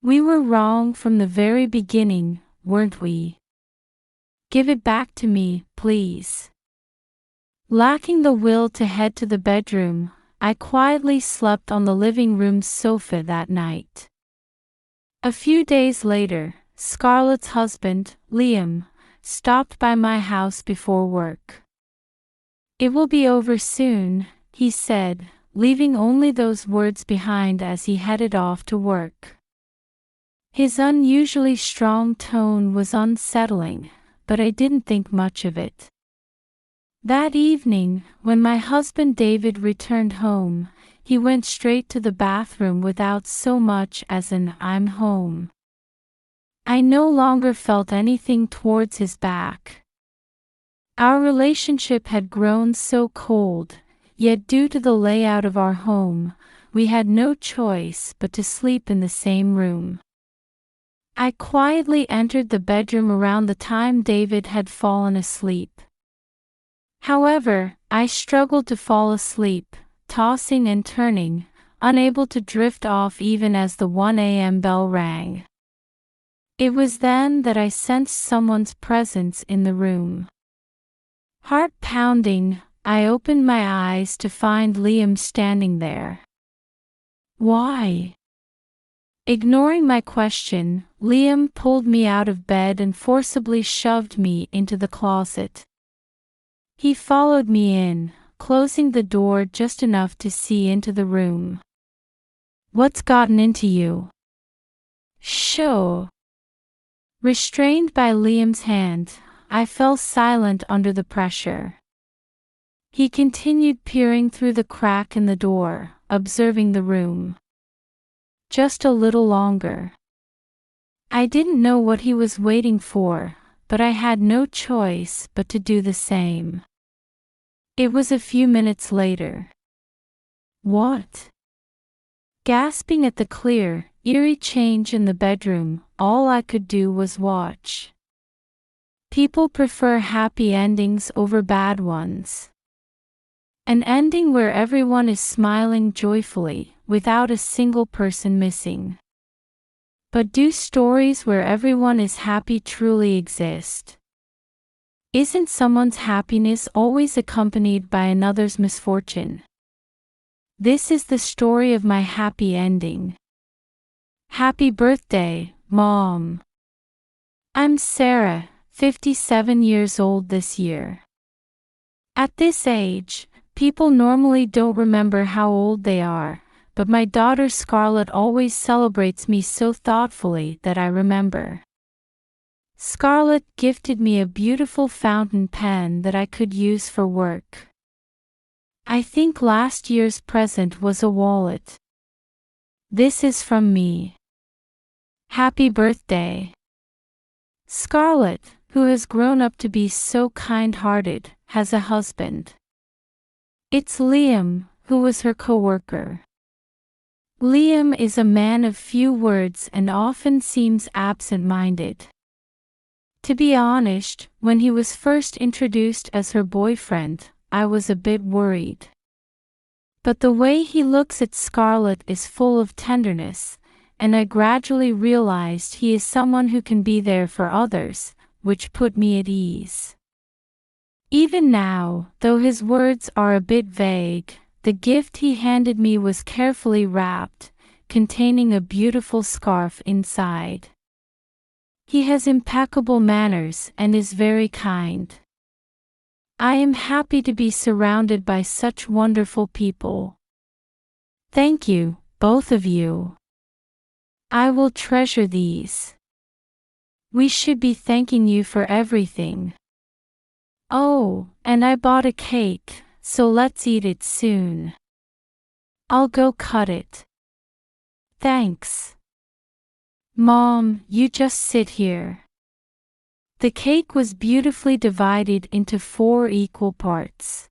We were wrong from the very beginning, weren't we? Give it back to me, please. Lacking the will to head to the bedroom, I quietly slept on the living room sofa that night. A few days later, Scarlett's husband, Liam, stopped by my house before work. "It will be over soon," he said, leaving only those words behind as he headed off to work. His unusually strong tone was unsettling, but I didn't think much of it. That evening, when my husband David returned home, he went straight to the bathroom without so much as an "I'm home." I no longer felt anything towards his back. Our relationship had grown so cold, yet due to the layout of our home, we had no choice but to sleep in the same room. I quietly entered the bedroom around the time David had fallen asleep. However, I struggled to fall asleep, tossing and turning, unable to drift off even as the 1 a.m. bell rang. It was then that I sensed someone's presence in the room. Heart pounding, I opened my eyes to find Liam standing there. "Why?" Ignoring my question, Liam pulled me out of bed and forcibly shoved me into the closet. He followed me in, closing the door just enough to see into the room. "What's gotten into you?" "Shh." Restrained by Liam's hand, I fell silent under the pressure. He continued peering through the crack in the door, observing the room. Just a little longer. I didn't know what he was waiting for, but I had no choice but to do the same. It was a few minutes later. "What?" Gasping at the clear, eerie change in the bedroom, all I could do was watch. People prefer happy endings over bad ones. An ending where everyone is smiling joyfully, without a single person missing. But do stories where everyone is happy truly exist? Isn't someone's happiness always accompanied by another's misfortune? This is the story of my happy ending. Happy birthday, Mom. I'm Sarah, 57 years old this year. At this age, people normally don't remember how old they are, but my daughter Scarlett always celebrates me so thoughtfully that I remember. Scarlett gifted me a beautiful fountain pen that I could use for work. I think last year's present was a wallet. This is from me. Happy birthday. Scarlett, who has grown up to be so kind-hearted, has a husband. It's Liam, who was her co-worker. Liam is a man of few words and often seems absent-minded. To be honest, when he was first introduced as her boyfriend, I was a bit worried. But the way he looks at Scarlett is full of tenderness, and I gradually realized he is someone who can be there for others, which put me at ease. Even now, though his words are a bit vague, the gift he handed me was carefully wrapped, containing a beautiful scarf inside. He has impeccable manners and is very kind. I am happy to be surrounded by such wonderful people. Thank you, both of you. I will treasure these. We should be thanking you for everything. Oh, and I bought a cake, so let's eat it soon. I'll go cut it. Thanks. Mom, you just sit here. The cake was beautifully divided into 4 equal parts.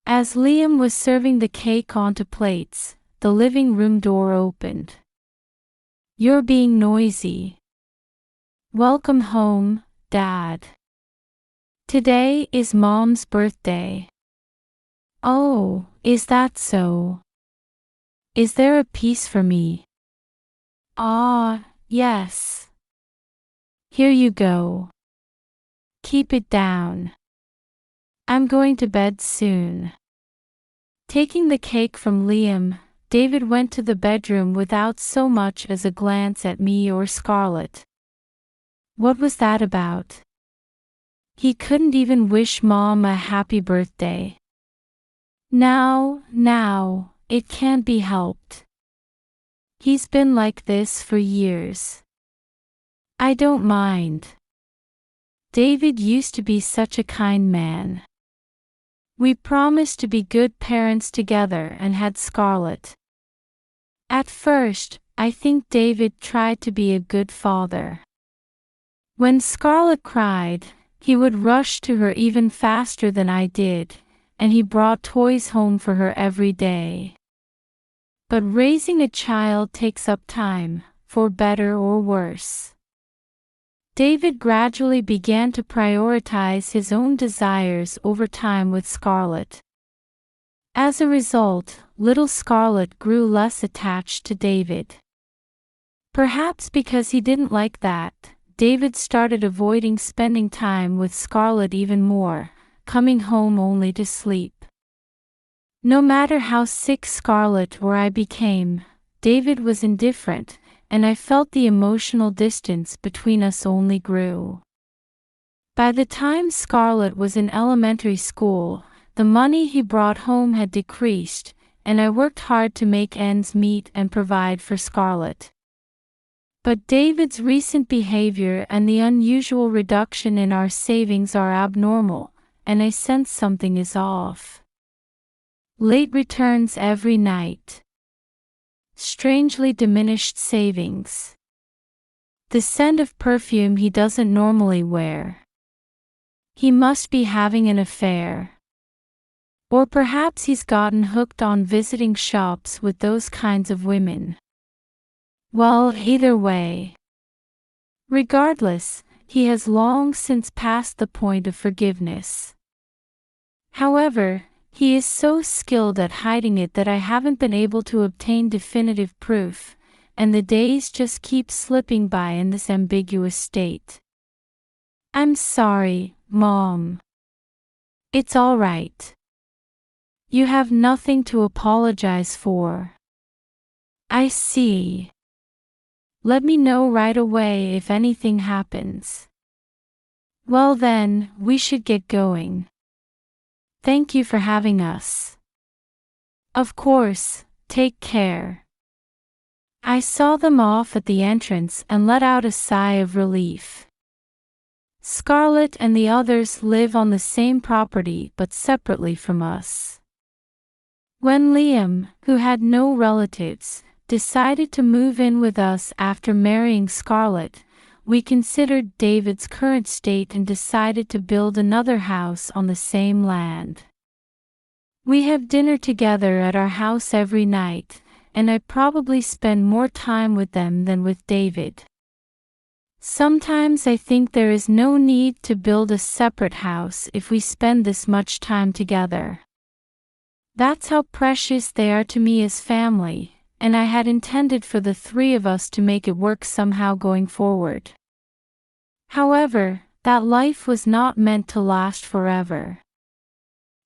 As Liam was serving the cake onto plates, the living room door opened. You're being noisy. Welcome home, Dad. Today is Mom's birthday. Oh, is that so? Is there a piece for me? Ah, yes. Here you go. Keep it down. I'm going to bed soon. Taking the cake from Liam, David went to the bedroom without so much as a glance at me or Scarlett. What was that about? He couldn't even wish Mom a happy birthday. Now, it can't be helped. He's been like this for years. I don't mind. David used to be such a kind man. We promised to be good parents together and had Scarlett. At first, I think David tried to be a good father. When Scarlett cried, he would rush to her even faster than I did, and he brought toys home for her every day. But raising a child takes up time, for better or worse. David gradually began to prioritize his own desires over time with Scarlett. As a result, little Scarlett grew less attached to David. Perhaps because he didn't like that, David started avoiding spending time with Scarlett even more, coming home only to sleep. No matter how sick Scarlett or I became, David was indifferent, and I felt the emotional distance between us only grew. By the time Scarlett was in elementary school, the money he brought home had decreased, and I worked hard to make ends meet and provide for Scarlett. But David's recent behavior and the unusual reduction in our savings are abnormal, and I sense something is off. Late returns every night. Strangely diminished savings. The scent of perfume he doesn't normally wear. He must be having an affair. Or perhaps he's gotten hooked on visiting shops with those kinds of women. Well, either way. Regardless, he has long since passed the point of forgiveness. However, he is so skilled at hiding it that I haven't been able to obtain definitive proof, and the days just keep slipping by in this ambiguous state. I'm sorry, Mom. It's all right. You have nothing to apologize for. I see. Let me know right away if anything happens. Well then, we should get going. Thank you for having us. Of course, take care. I saw them off at the entrance and let out a sigh of relief. Scarlett and the others live on the same property but separately from us. When Liam, who had no relatives, decided to move in with us after marrying Scarlett, we considered David's current state and decided to build another house on the same land. We have dinner together at our house every night, and I probably spend more time with them than with David. Sometimes I think there is no need to build a separate house if we spend this much time together. That's how precious they are to me as family, and I had intended for the three of us to make it work somehow going forward. However, that life was not meant to last forever.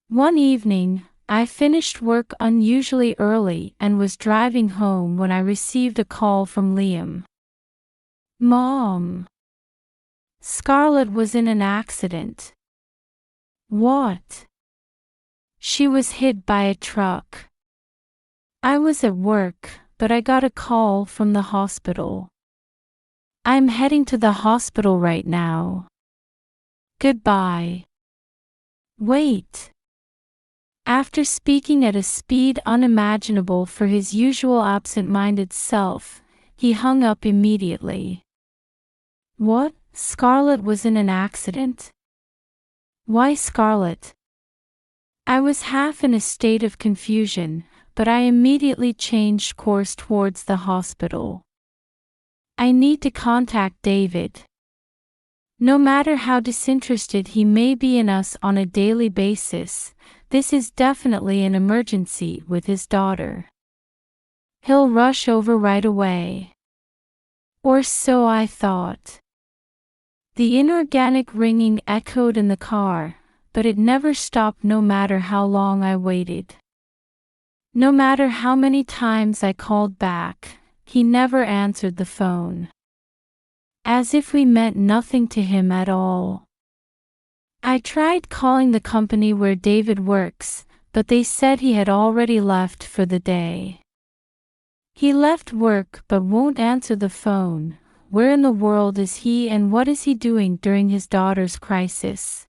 One evening, I finished work unusually early and was driving home when I received a call from Liam. Mom! Scarlett was in an accident. What? She was hit by a truck. I was at work, but I got a call from the hospital. I'm heading to the hospital right now. Goodbye. Wait. After speaking at a speed unimaginable for his usual absent-minded self, he hung up immediately. What? Scarlett was in an accident? Why Scarlett? I was half in a state of confusion, but I immediately changed course towards the hospital. I need to contact David. No matter how disinterested he may be in us on a daily basis, this is definitely an emergency with his daughter. He'll rush over right away. Or so I thought. The inorganic ringing echoed in the car, but it never stopped no matter how long I waited. No matter how many times I called back, he never answered the phone. As if we meant nothing to him at all. I tried calling the company where David works, but they said he had already left for the day. He left work but won't answer the phone. Where in the world is he and what is he doing during his daughter's crisis?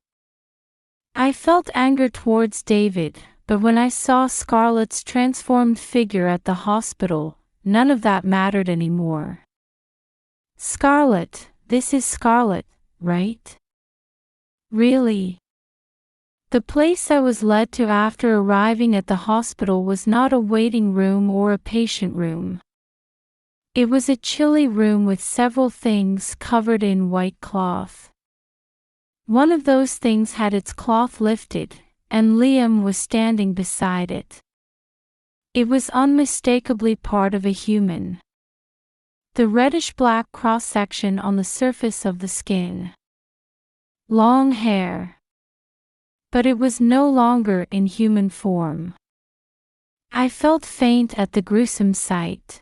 I felt anger towards David, but when I saw Scarlett's transformed figure at the hospital, none of that mattered anymore. Scarlett, this is Scarlett, right? Really? The place I was led to after arriving at the hospital was not a waiting room or a patient room. It was a chilly room with several things covered in white cloth. One of those things had its cloth lifted, and Liam was standing beside it. It was unmistakably part of a human. The reddish-black cross-section on the surface of the skin. Long hair. But it was no longer in human form. I felt faint at the gruesome sight.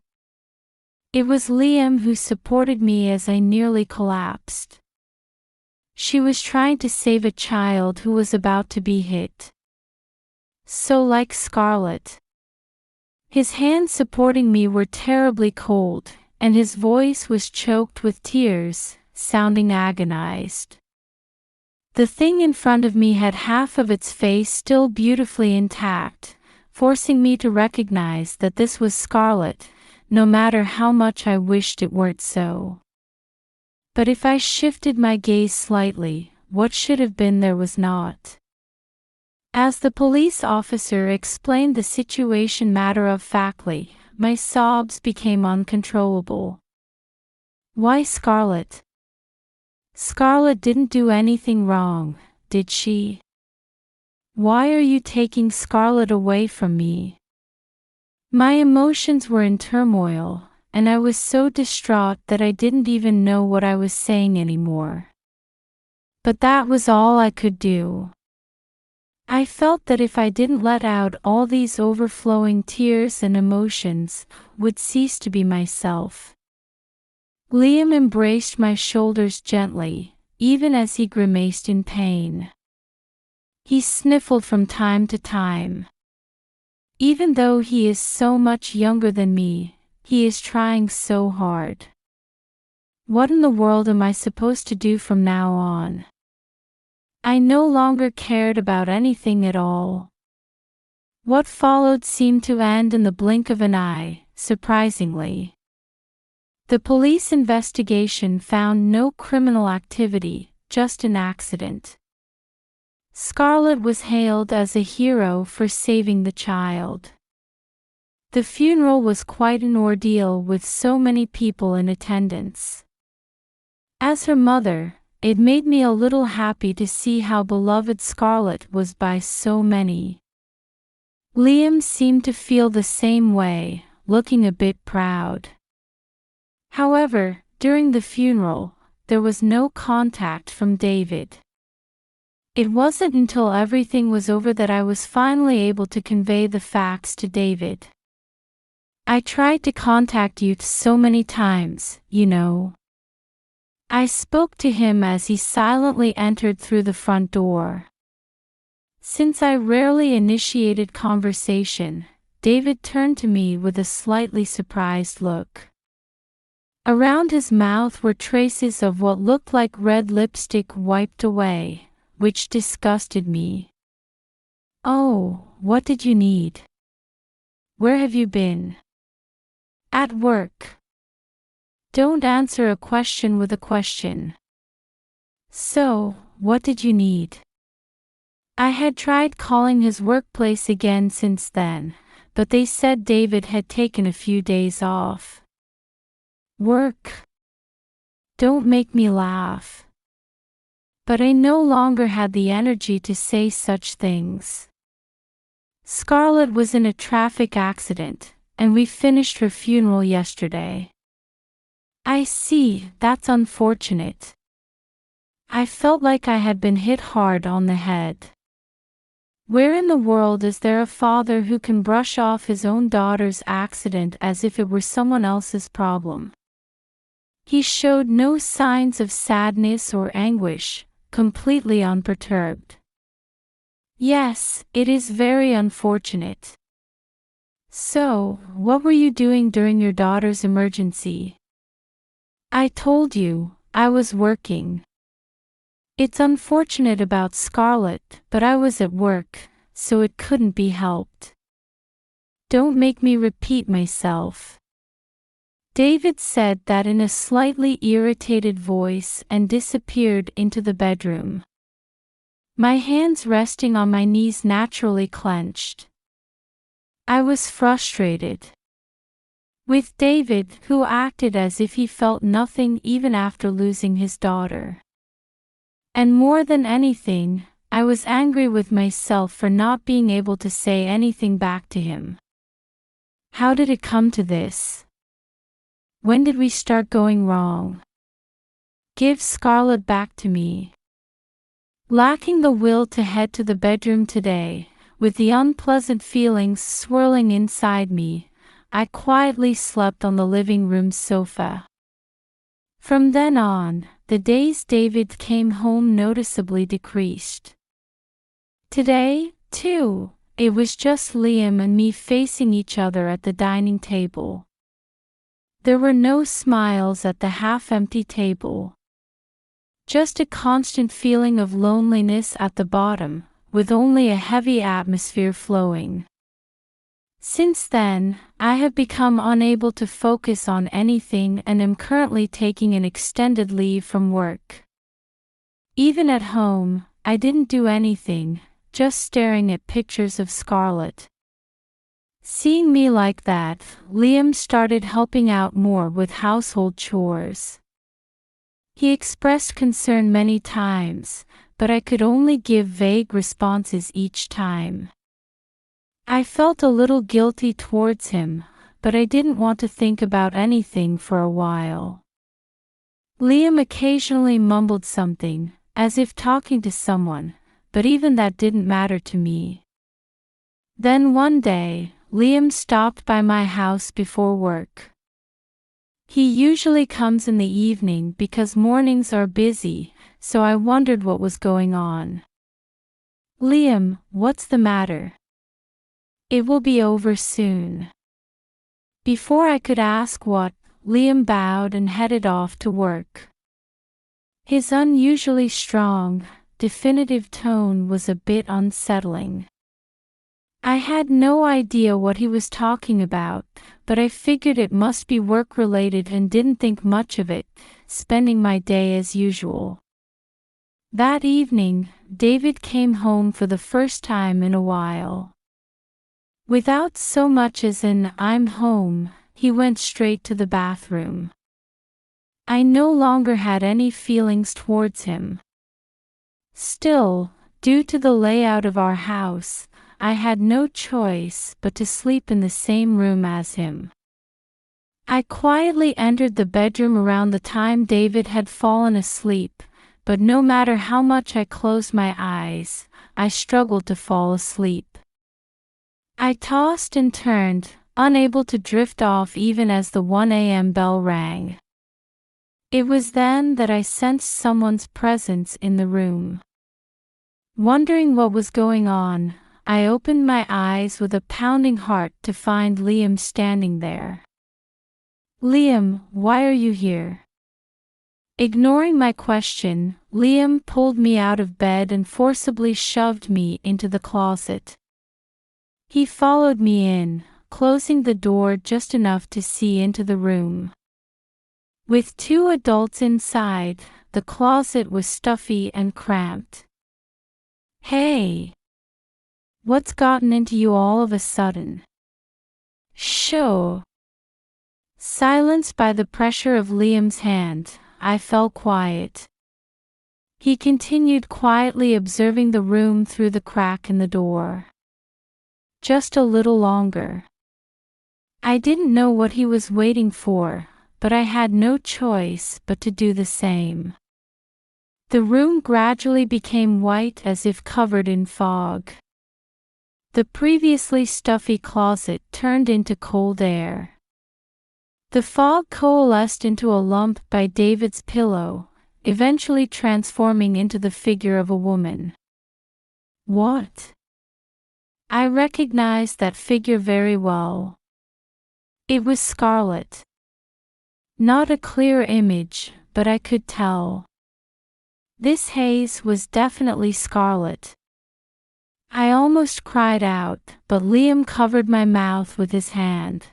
It was Liam who supported me as I nearly collapsed. She was trying to save a child who was about to be hit. So like Scarlett. His hands supporting me were terribly cold, and his voice was choked with tears, sounding agonized. The thing in front of me had half of its face still beautifully intact, forcing me to recognize that this was Scarlett, no matter how much I wished it weren't so. But if I shifted my gaze slightly, what should have been there was not. As the police officer explained the situation matter-of-factly, my sobs became uncontrollable. Why Scarlett? Scarlett didn't do anything wrong, did she? Why are you taking Scarlett away from me? My emotions were in turmoil, and I was so distraught that I didn't even know what I was saying anymore. But that was all I could do. I felt that if I didn't let out all these overflowing tears and emotions, would cease to be myself. Liam embraced my shoulders gently, even as he grimaced in pain. He sniffled from time to time. Even though he is so much younger than me, he is trying so hard. What in the world am I supposed to do from now on? I no longer cared about anything at all. What followed seemed to end in the blink of an eye, surprisingly. The police investigation found no criminal activity, just an accident. Scarlett was hailed as a hero for saving the child. The funeral was quite an ordeal with so many people in attendance. As her mother, it made me a little happy to see how beloved Scarlett was by so many. Liam seemed to feel the same way, looking a bit proud. However, during the funeral, there was no contact from David. It wasn't until everything was over that I was finally able to convey the facts to David. I tried to contact you so many times, you know. I spoke to him as he silently entered through the front door. Since I rarely initiated conversation, David turned to me with a slightly surprised look. Around his mouth were traces of what looked like red lipstick wiped away, which disgusted me. Oh, what did you need? Where have you been? At work. Don't answer a question with a question. So, what did you need? I had tried calling his workplace again since then, but they said David had taken a few days off. Work? Don't make me laugh. But I no longer had the energy to say such things. Scarlett was in a traffic accident, and we finished her funeral yesterday. I see, that's unfortunate. I felt like I had been hit hard on the head. Where in the world is there a father who can brush off his own daughter's accident as if it were someone else's problem? He showed no signs of sadness or anguish, completely unperturbed. Yes, it is very unfortunate. So, what were you doing during your daughter's emergency? I told you, I was working. It's unfortunate about Scarlett, but I was at work, so it couldn't be helped. Don't make me repeat myself. David said that in a slightly irritated voice and disappeared into the bedroom. My hands resting on my knees naturally clenched. I was frustrated with David, who acted as if he felt nothing even after losing his daughter. And more than anything, I was angry with myself for not being able to say anything back to him. How did it come to this? When did we start going wrong? Give Scarlett back to me. Lacking the will to head to the bedroom today, with the unpleasant feelings swirling inside me, I quietly slept on the living room sofa. From then on, the days David came home noticeably decreased. Today, too, it was just Liam and me facing each other at the dining table. There were no smiles at the half-empty table. Just a constant feeling of loneliness at the bottom, with only a heavy atmosphere flowing. Since then, I have become unable to focus on anything and am currently taking an extended leave from work. Even at home, I didn't do anything, just staring at pictures of Scarlett. Seeing me like that, Liam started helping out more with household chores. He expressed concern many times, but I could only give vague responses each time. I felt a little guilty towards him, but I didn't want to think about anything for a while. Liam occasionally mumbled something, as if talking to someone, but even that didn't matter to me. Then one day, Liam stopped by my house before work. He usually comes in the evening because mornings are busy, so I wondered what was going on. Liam, what's the matter? It will be over soon. Before I could ask what, Liam bowed and headed off to work. His unusually strong, definitive tone was a bit unsettling. I had no idea what he was talking about, but I figured it must be work-related and didn't think much of it, spending my day as usual. That evening, David came home for the first time in a while. Without so much as an "I'm home," he went straight to the bathroom. I no longer had any feelings towards him. Still, due to the layout of our house, I had no choice but to sleep in the same room as him. I quietly entered the bedroom around the time David had fallen asleep, but no matter how much I closed my eyes, I struggled to fall asleep. I tossed and turned, unable to drift off even as the 1 a.m. bell rang. It was then that I sensed someone's presence in the room. Wondering what was going on, I opened my eyes with a pounding heart to find Liam standing there. Liam, why are you here? Ignoring my question, Liam pulled me out of bed and forcibly shoved me into the closet. He followed me in, closing the door just enough to see into the room. With two adults inside, the closet was stuffy and cramped. Hey! What's gotten into you all of a sudden? Sure. Silenced by the pressure of Liam's hand, I fell quiet. He continued quietly observing the room through the crack in the door. Just a little longer. I didn't know what he was waiting for, but I had no choice but to do the same. The room gradually became white as if covered in fog. The previously stuffy closet turned into cold air. The fog coalesced into a lump by David's pillow, eventually transforming into the figure of a woman. What? I recognized that figure very well. It was Scarlett. Not a clear image, but I could tell. This haze was definitely Scarlett. I almost cried out, but Liam covered my mouth with his hand.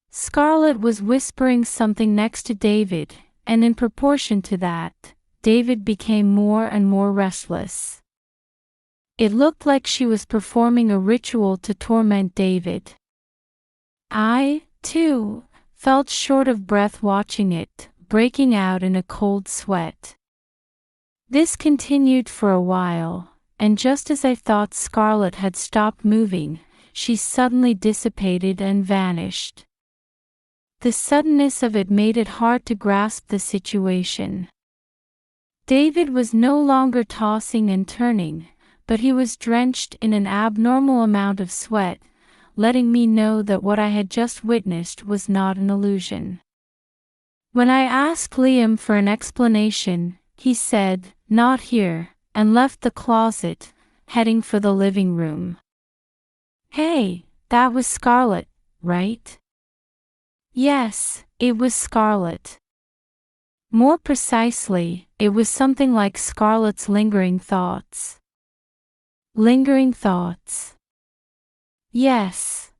Scarlett was whispering something next to David, and in proportion to that, David became more and more restless. It looked like she was performing a ritual to torment David. I, too, felt short of breath watching it, breaking out in a cold sweat. This continued for a while, and just as I thought Scarlett had stopped moving, she suddenly dissipated and vanished. The suddenness of it made it hard to grasp the situation. David was no longer tossing and turning, but he was drenched in an abnormal amount of sweat, letting me know that what I had just witnessed was not an illusion. When I asked Liam for an explanation, he said, "Not here," and left the closet, heading for the living room. Hey, that was Scarlett, right? Yes, it was Scarlett. More precisely, it was something like Scarlett's lingering thoughts. Lingering thoughts. Yes.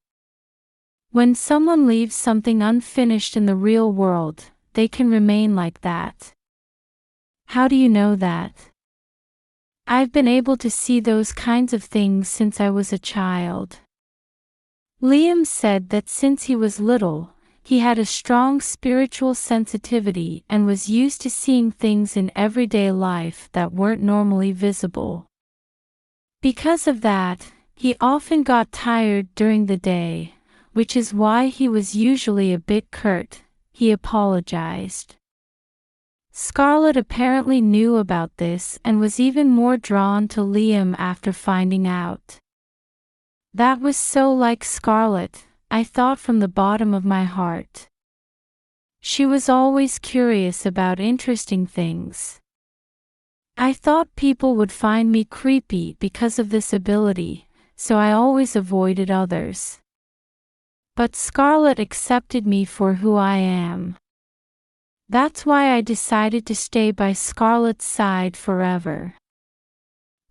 When someone leaves something unfinished in the real world, they can remain like that. How do you know that? I've been able to see those kinds of things since I was a child. Liam said that since he was little, he had a strong spiritual sensitivity and was used to seeing things in everyday life that weren't normally visible. Because of that, he often got tired during the day, which is why he was usually a bit curt. He apologized. Scarlett apparently knew about this and was even more drawn to Liam after finding out. That was so like Scarlett, I thought from the bottom of my heart. She was always curious about interesting things. I thought people would find me creepy because of this ability, so I always avoided others. But Scarlett accepted me for who I am. That's why I decided to stay by Scarlett's side forever.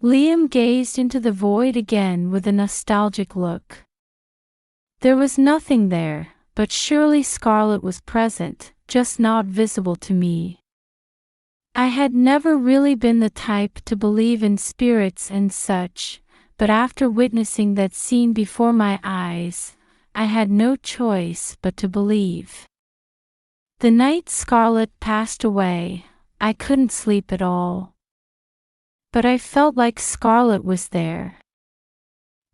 Liam gazed into the void again with a nostalgic look. There was nothing there, but surely Scarlett was present, just not visible to me. I had never really been the type to believe in spirits and such, but after witnessing that scene before my eyes, I had no choice but to believe. The night Scarlett passed away, I couldn't sleep at all. But I felt like Scarlett was there.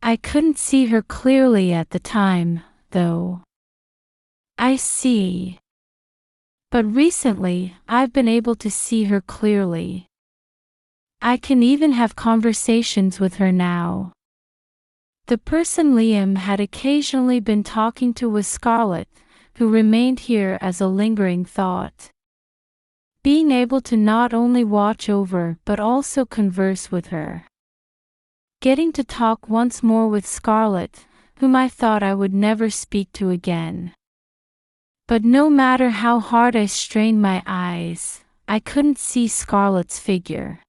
I couldn't see her clearly at the time, though. I see. But recently, I've been able to see her clearly. I can even have conversations with her now. The person Liam had occasionally been talking to was Scarlett, who remained here as a lingering thought. Being able to not only watch over but also converse with her. Getting to talk once more with Scarlett, whom I thought I would never speak to again. But no matter how hard I strained my eyes, I couldn't see Scarlett's figure.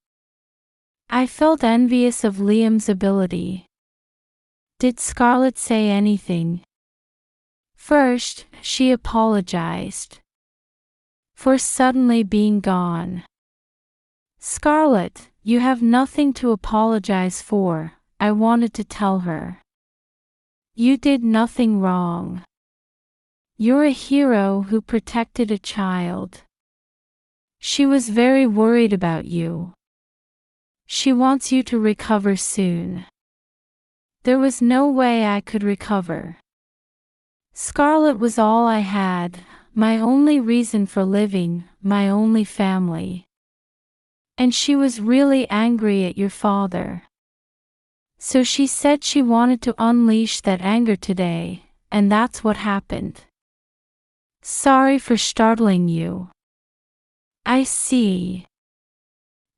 I felt envious of Liam's ability. Did Scarlett say anything? First, she apologized for suddenly being gone. Scarlett, you have nothing to apologize for, I wanted to tell her. You did nothing wrong. You're a hero who protected a child. She was very worried about you. She wants you to recover soon. There was no way I could recover. Scarlett was all I had, my only reason for living, my only family. And she was really angry at your father. So she said she wanted to unleash that anger today, and that's what happened. Sorry for startling you. I see.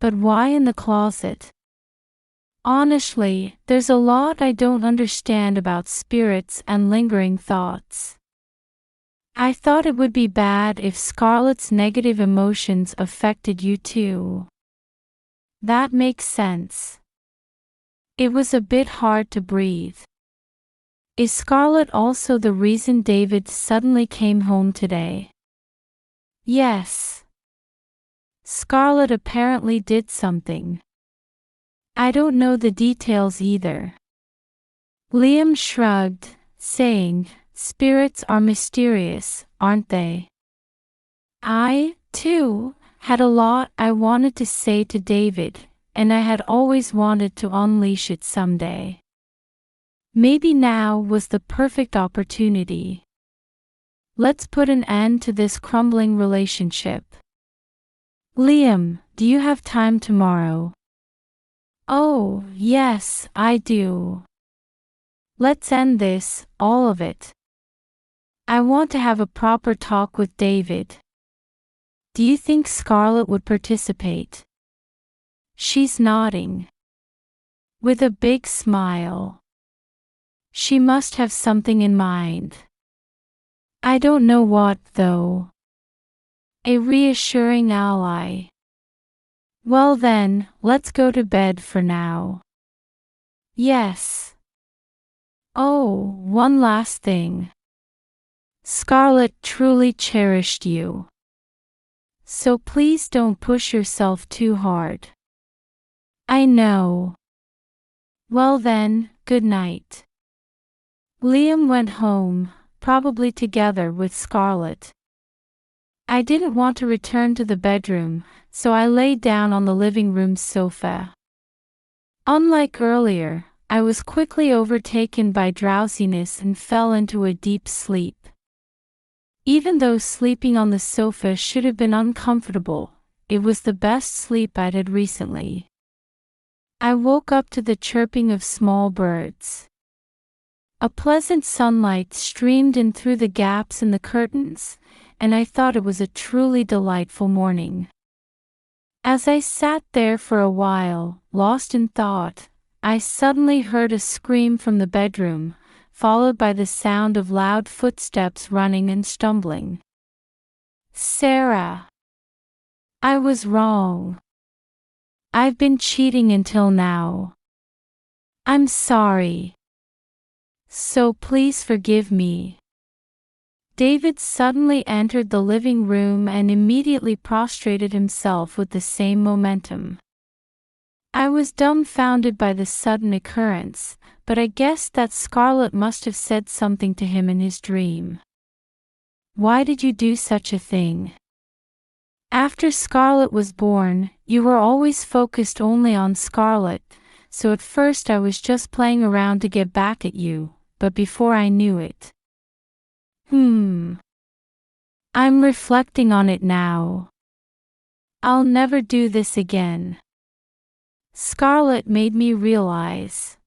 But why in the closet? Honestly, there's a lot I don't understand about spirits and lingering thoughts. I thought it would be bad if Scarlett's negative emotions affected you too. That makes sense. It was a bit hard to breathe. Is Scarlett also the reason David suddenly came home today? Yes. Scarlett apparently did something. I don't know the details either. Liam shrugged, saying, spirits are mysterious, aren't they? I, too, had a lot I wanted to say to David, and I had always wanted to unleash it someday. Maybe now was the perfect opportunity. Let's put an end to this crumbling relationship. Liam, do you have time tomorrow? Oh, yes, I do. Let's end this, all of it. I want to have a proper talk with David. Do you think Scarlett would participate? She's nodding. With a big smile. She must have something in mind. I don't know what, though. A reassuring ally. Well then, let's go to bed for now. Yes. Oh, one last thing. Scarlett truly cherished you. So please don't push yourself too hard. I know. Well then, good night. Liam went home, probably together with Scarlett. I didn't want to return to the bedroom, so I lay down on the living room sofa. Unlike earlier, I was quickly overtaken by drowsiness and fell into a deep sleep. Even though sleeping on the sofa should have been uncomfortable, it was the best sleep I'd had recently. I woke up to the chirping of small birds. A pleasant sunlight streamed in through the gaps in the curtains, and I thought it was a truly delightful morning. As I sat there for a while, lost in thought, I suddenly heard a scream from the bedroom, followed by the sound of loud footsteps running and stumbling. Sarah! I was wrong. I've been cheating until now. I'm sorry. So please forgive me. David suddenly entered the living room and immediately prostrated himself with the same momentum. I was dumbfounded by the sudden occurrence, but I guessed that Scarlett must have said something to him in his dream. Why did you do such a thing? After Scarlett was born, you were always focused only on Scarlett, so at first I was just playing around to get back at you, but before I knew it. I'm reflecting on it now. I'll never do this again. Scarlett made me realize.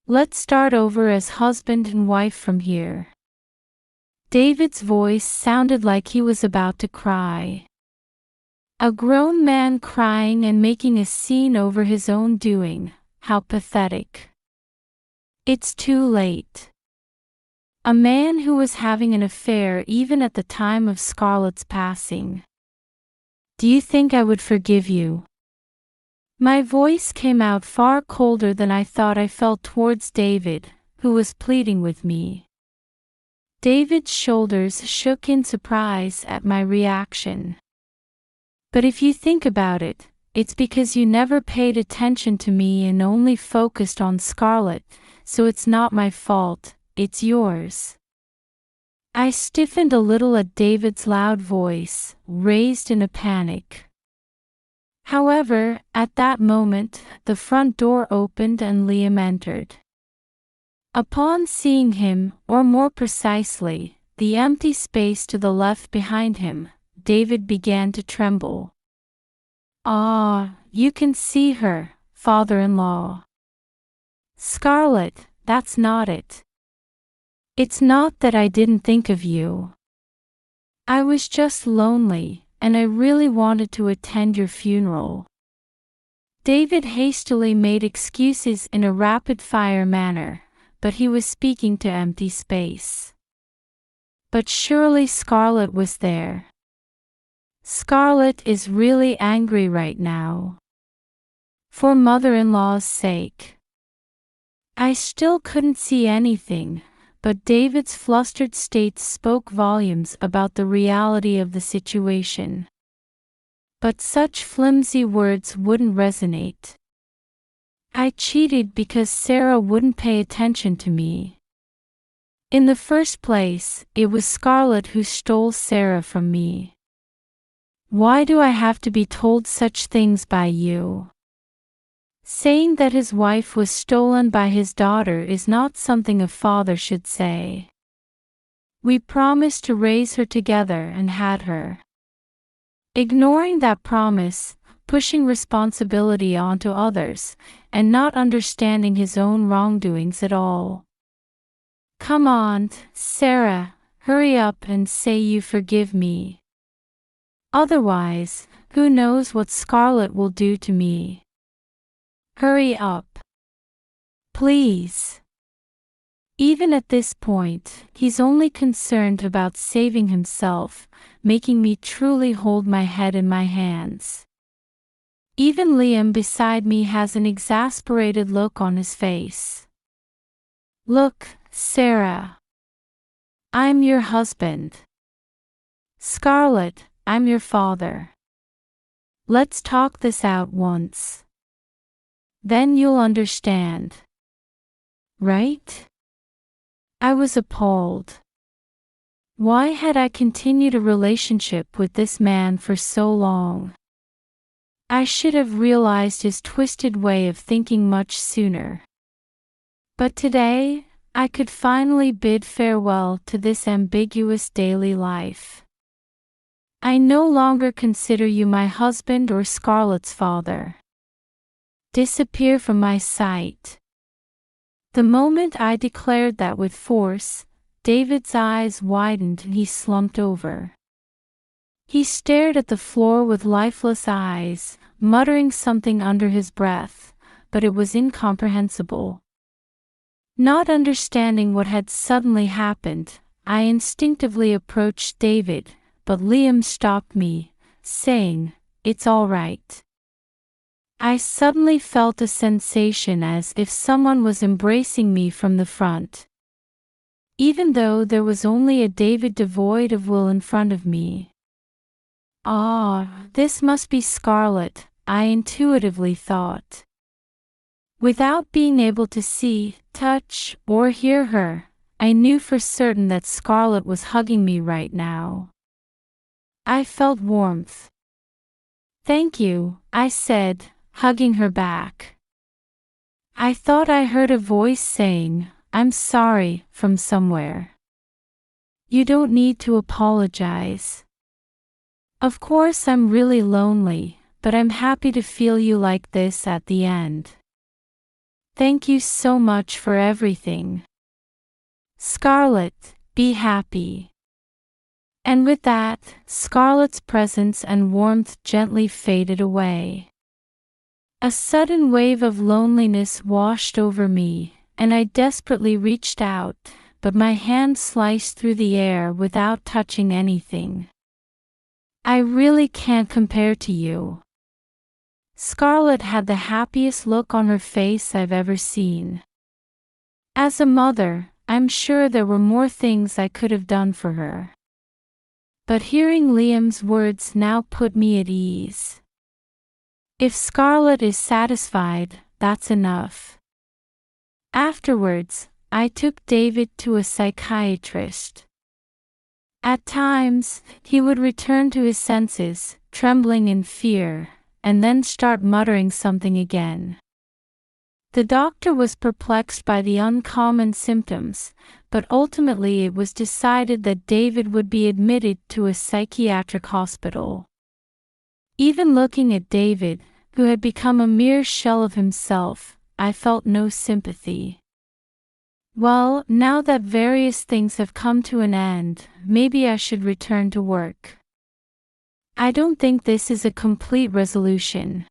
Let's start over as husband and wife from here. David's voice sounded like he was about to cry. A grown man crying and making a scene over his own doing, how pathetic. It's too late. A man who was having an affair even at the time of Scarlett's passing. Do you think I would forgive you? My voice came out far colder than I thought I felt towards David, who was pleading with me. David's shoulders shook in surprise at my reaction. But if you think about it, it's because you never paid attention to me and only focused on Scarlett, so it's not my fault, it's yours. I stiffened a little at David's loud voice, raised in a panic. However, at that moment, the front door opened and Liam entered. Upon seeing him, or more precisely, the empty space to the left behind him, David began to tremble. "Ah, you can see her, father-in-law." "Scarlett, that's not it. It's not that I didn't think of you. I was just lonely, and I really wanted to attend your funeral." David hastily made excuses in a rapid-fire manner, but he was speaking to empty space. But surely Scarlett was there. Scarlett is really angry right now. For mother-in-law's sake. I still couldn't see anything, but David's flustered state spoke volumes about the reality of the situation. But such flimsy words wouldn't resonate. I cheated because Sarah wouldn't pay attention to me. In the first place, it was Scarlett who stole Sarah from me. Why do I have to be told such things by you? Saying that his wife was stolen by his daughter is not something a father should say. We promised to raise her together and had her. Ignoring that promise, pushing responsibility onto others, and not understanding his own wrongdoings at all. Come on, Sarah, hurry up and say you forgive me. Otherwise, who knows what Scarlett will do to me. Hurry up. Please. Even at this point, he's only concerned about saving himself, making me truly hold my head in my hands. Even Liam beside me has an exasperated look on his face. Look, Sarah. I'm your husband. Scarlett, I'm your father. Let's talk this out once. Then you'll understand. Right? I was appalled. Why had I continued a relationship with this man for so long? I should have realized his twisted way of thinking much sooner. But today, I could finally bid farewell to this ambiguous daily life. I no longer consider you my husband or Scarlett's father. Disappear from my sight. The moment I declared that with force, David's eyes widened and he slumped over. He stared at the floor with lifeless eyes, muttering something under his breath, but it was incomprehensible. Not understanding what had suddenly happened, I instinctively approached David, but Liam stopped me, saying, "It's all right." I suddenly felt a sensation as if someone was embracing me from the front. Even though there was only a David devoid of will in front of me. Ah, this must be Scarlett, I intuitively thought. Without being able to see, touch, or hear her, I knew for certain that Scarlett was hugging me right now. I felt warmth. "Thank you," I said, hugging her back. I thought I heard a voice saying, "I'm sorry," from somewhere. You don't need to apologize. Of course I'm really lonely, but I'm happy to feel you like this at the end. Thank you so much for everything. Scarlett, be happy. And with that, Scarlett's presence and warmth gently faded away. A sudden wave of loneliness washed over me, and I desperately reached out, but my hand sliced through the air without touching anything. I really can't compare to you. Scarlett had the happiest look on her face I've ever seen. As a mother, I'm sure there were more things I could have done for her. But hearing Liam's words now put me at ease. If Scarlett is satisfied, that's enough. Afterwards, I took David to a psychiatrist. At times, he would return to his senses, trembling in fear, and then start muttering something again. The doctor was perplexed by the uncommon symptoms, but ultimately it was decided that David would be admitted to a psychiatric hospital. Even looking at David, who had become a mere shell of himself, I felt no sympathy. Well, now that various things have come to an end, maybe I should return to work. I don't think this is a complete resolution.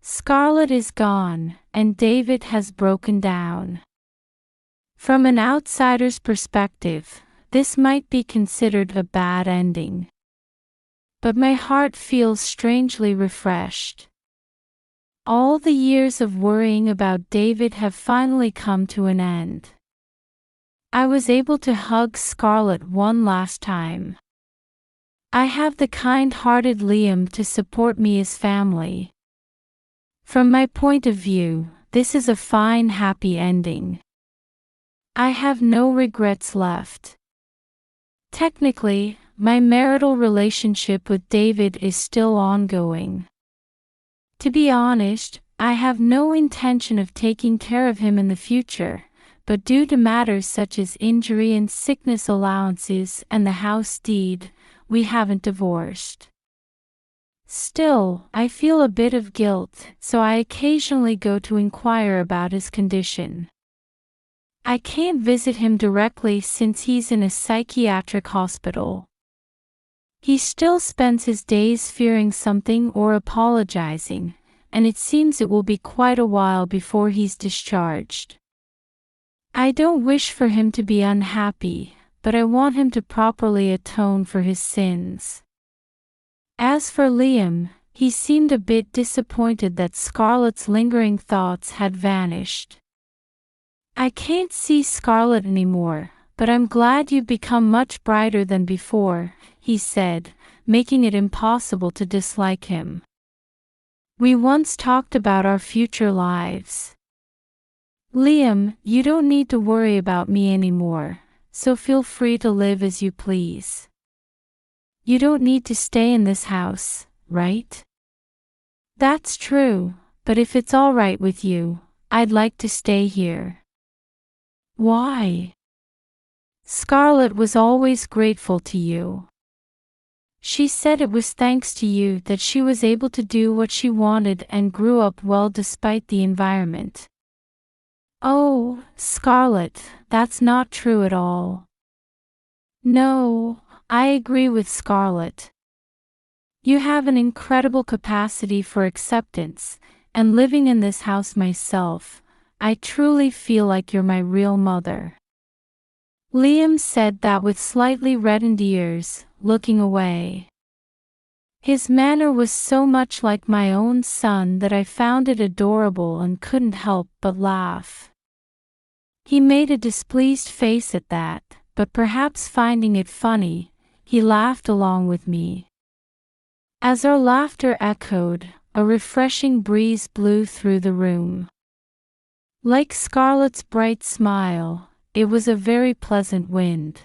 Scarlett is gone, and David has broken down. From an outsider's perspective, this might be considered a bad ending. But my heart feels strangely refreshed. All the years of worrying about David have finally come to an end. I was able to hug Scarlett one last time. I have the kind-hearted Liam to support me as family. From my point of view, this is a fine, happy ending. I have no regrets left. Technically, my marital relationship with David is still ongoing. To be honest, I have no intention of taking care of him in the future, but due to matters such as injury and sickness allowances and the house deed, we haven't divorced. Still, I feel a bit of guilt, so I occasionally go to inquire about his condition. I can't visit him directly since he's in a psychiatric hospital. He still spends his days fearing something or apologizing, and it seems it will be quite a while before he's discharged. I don't wish for him to be unhappy, but I want him to properly atone for his sins. As for Liam, he seemed a bit disappointed that Scarlett's lingering thoughts had vanished. I can't see Scarlett anymore, but I'm glad you've become much brighter than before, he said, making it impossible to dislike him. We once talked about our future lives. Liam, you don't need to worry about me anymore, so feel free to live as you please. You don't need to stay in this house, right? That's true, but if it's all right with you, I'd like to stay here. Why? Scarlett was always grateful to you. She said it was thanks to you that she was able to do what she wanted and grew up well despite the environment. Oh, Scarlett, that's not true at all. No, I agree with Scarlett. You have an incredible capacity for acceptance, and living in this house myself, I truly feel like you're my real mother. Liam said that with slightly reddened ears, looking away. His manner was so much like my own son that I found it adorable and couldn't help but laugh. He made a displeased face at that, but perhaps finding it funny, he laughed along with me. As our laughter echoed, a refreshing breeze blew through the room. Like Scarlett's bright smile, it was a very pleasant wind.